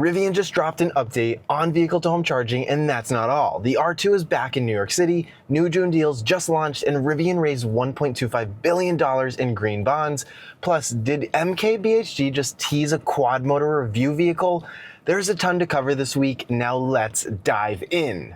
Rivian just dropped an update on vehicle-to-home charging, and that's not all. The R2 is back in New York City, new June deals just launched, and Rivian raised $1.25 billion in green bonds. Plus, did MKBHD just tease a quad-motor review vehicle? There's a ton to cover this week, now let's dive in.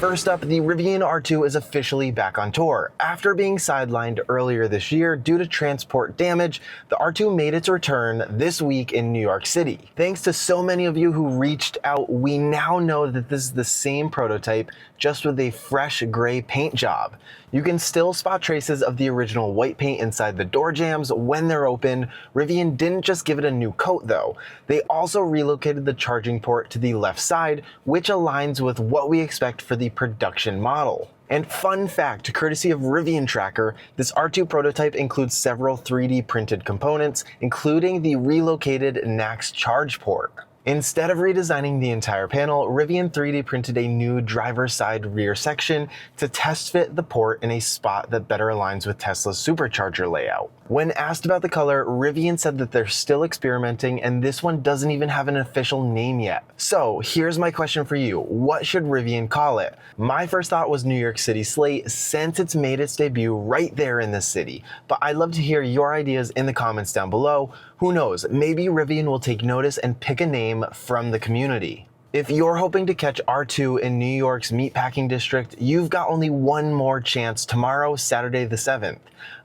First up, the Rivian R2 is officially back on tour. After being sidelined earlier this year due to transport damage, the R2 made its return this week in New York City. Thanks to so many of you who reached out, we now know that this is the same prototype, just with a fresh gray paint job. You can still spot traces of the original white paint inside the door jambs when they're open. Rivian didn't just give it a new coat though. They also relocated the charging port to the left side, which aligns with what we expect for the production model. And fun fact, courtesy of Rivian Tracker, this R2 prototype includes several 3D printed components, including the relocated NACS charge port. Instead of redesigning the entire panel, Rivian 3D printed a new driver's side rear section to test fit the port in a spot that better aligns with Tesla's supercharger layout. When asked about the color, Rivian said that they're still experimenting and this one doesn't even have an official name yet. So here's my question for you. What should Rivian call it? My first thought was New York City Slate, since it's made its debut right there in this city. But I'd love to hear your ideas in the comments down below. Who knows, maybe Rivian will take notice and pick a name from the community. If you're hoping to catch R2 in New York's meatpacking district, you've got only one more chance tomorrow, Saturday the 7th.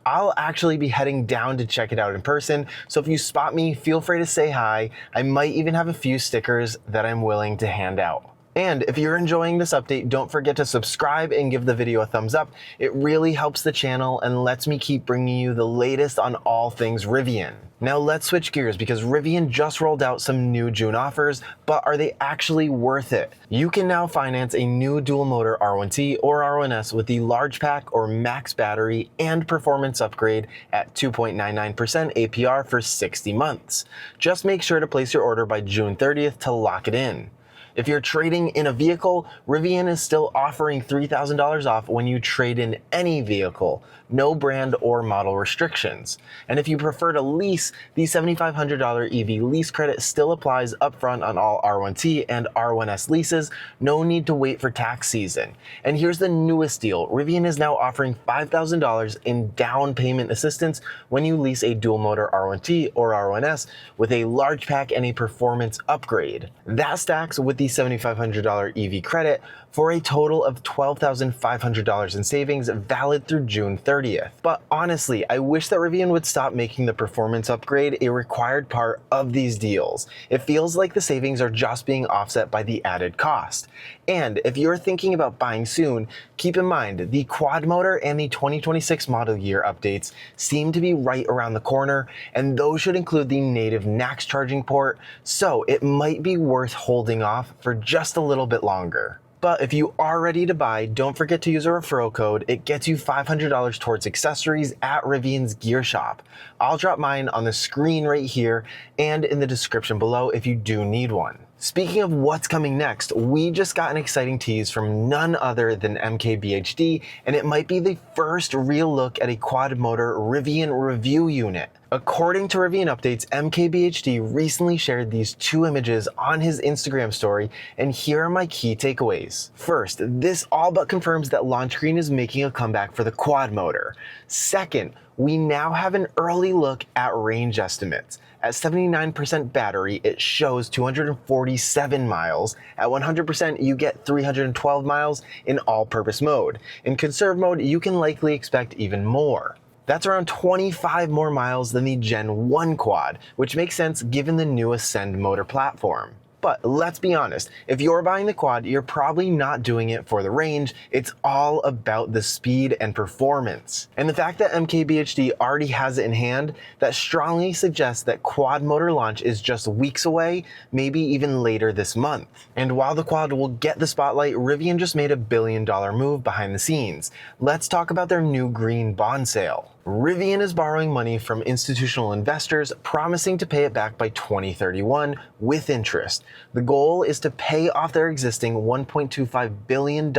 I'll actually be heading down to check it out in person, so if you spot me, feel free to say hi. I might even have a few stickers that I'm willing to hand out. And if you're enjoying this update, don't forget to subscribe and give the video a thumbs up. It really helps the channel and lets me keep bringing you the latest on all things Rivian. Now let's switch gears because Rivian just rolled out some new June offers, but are they actually worth it? You can now finance a new Dual-Motor R1T or R1S with the large pack or max battery and performance upgrade at 2.99% APR for 60 months. Just make sure to place your order by June 30th to lock it in. If you're trading in a vehicle, Rivian is still offering $3,000 off when you trade in any vehicle, no brand or model restrictions. And if you prefer to lease, the $7,500 EV lease credit still applies upfront on all R1T and R1S leases, no need to wait for tax season. And here's the newest deal, Rivian is now offering $5,000 in down payment assistance when you lease a Dual-Motor R1T or R1S with a large pack and a performance upgrade. That stacks with the $7,500 EV credit for a total of $12,500 in savings valid through June 30th. But honestly, I wish that Rivian would stop making the performance upgrade a required part of these deals. It feels like the savings are just being offset by the added cost. And if you're thinking about buying soon, keep in mind the quad motor and the 2026 model year updates seem to be right around the corner, and those should include the native NACS charging port, so it might be worth holding off for just a little bit longer. But if you are ready to buy, don't forget to use a referral code. It gets you $500 towards accessories at Rivian's Gear Shop. I'll drop mine on the screen right here and in the description below if you do need one. Speaking of what's coming next, we just got an exciting tease from none other than MKBHD, and it might be the first real look at a quad motor Rivian review unit. According to Rivian updates, MKBHD recently shared these two images on his Instagram story, and here are my key takeaways. First, this all but confirms that launch screen is making a comeback for the quad motor. Second, we now have an early look at range estimates. At 79% battery, it shows 247 miles. At 100%, you get 312 miles in all-purpose mode. In conserve mode, you can likely expect even more. That's around 25 more miles than the Gen 1 quad, which makes sense given the new Ascend motor platform. But let's be honest, if you're buying the quad, you're probably not doing it for the range. It's all about the speed and performance. And the fact that MKBHD already has it in hand, that strongly suggests that quad motor launch is just weeks away, maybe even later this month. And while the quad will get the spotlight, Rivian just made a $1 billion move behind the scenes. Let's talk about their new green bond sale. Rivian is borrowing money from institutional investors, promising to pay it back by 2031 with interest. The goal is to pay off their existing $1.25 billion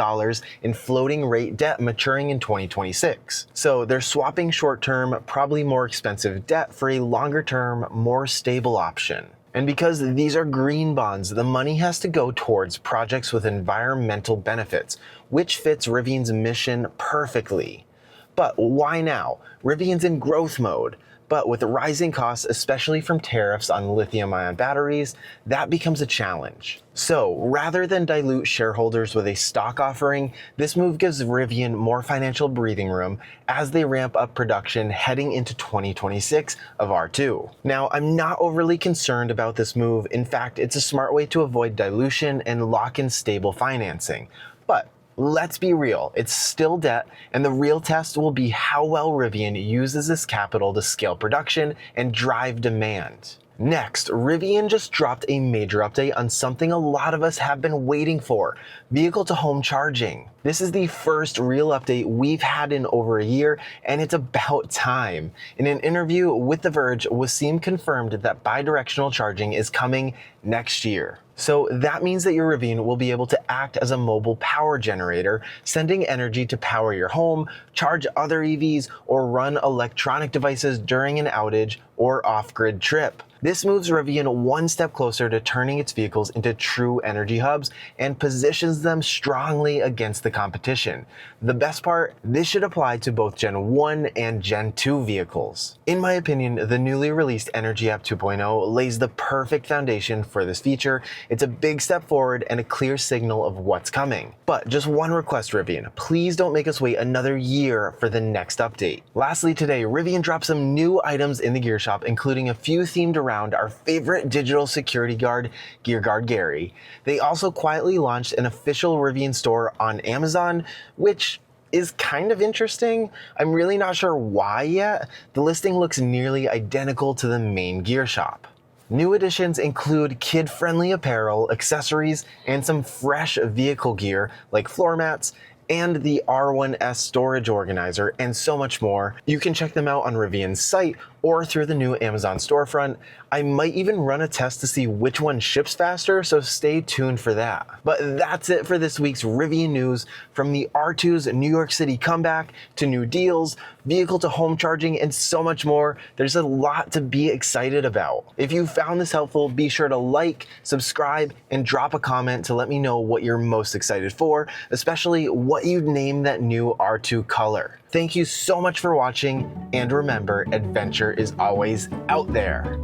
in floating rate debt maturing in 2026. So they're swapping short-term, probably more expensive debt for a longer-term, more stable option. And because these are green bonds, the money has to go towards projects with environmental benefits, which fits Rivian's mission perfectly. But why now? Rivian's in growth mode. But with rising costs, especially from tariffs on lithium-ion batteries, that becomes a challenge. So rather than dilute shareholders with a stock offering, this move gives Rivian more financial breathing room as they ramp up production heading into 2026 of R2. Now, I'm not overly concerned about this move. In fact, it's a smart way to avoid dilution and lock in stable financing. But let's be real, it's still debt, and the real test will be how well Rivian uses this capital to scale production and drive demand. Next, Rivian just dropped a major update on something a lot of us have been waiting for: vehicle-to-home charging. This is the first real update we've had in over a year, and it's about time. In an interview with The Verge, Wasim confirmed that bidirectional charging is coming next year. So that means that your Rivian will be able to act as a mobile power generator, sending energy to power your home, charge other EVs, or run electronic devices during an outage or off-grid trip. This moves Rivian one step closer to turning its vehicles into true energy hubs and positions them strongly against the competition. The best part, this should apply to both Gen 1 and Gen 2 vehicles. In my opinion, the newly released Energy App 2.0 lays the perfect foundation for this feature. It's a big step forward and a clear signal of what's coming. But just one request, Rivian, please don't make us wait another year for the next update. Lastly today, Rivian dropped some new items in the gear shop, including a few themed around our favorite digital security guard, GearGuard Gary. They also quietly launched an official Rivian store on Amazon, which is kind of interesting. I'm really not sure why yet. The listing looks nearly identical to the main gear shop. New additions include kid-friendly apparel, accessories, and some fresh vehicle gear like floor mats and the R1S storage organizer, and so much more. You can check them out on Rivian's site or through the new Amazon storefront. I might even run a test to see which one ships faster, so stay tuned for that. But that's it for this week's Rivian news. From the R2's New York City comeback to new deals, vehicle to home charging, and so much more, there's a lot to be excited about. If you found this helpful, be sure to like, subscribe, and drop a comment to let me know what you're most excited for, especially what you'd name that new R2 color. Thank you so much for watching, and remember, adventure is always out there.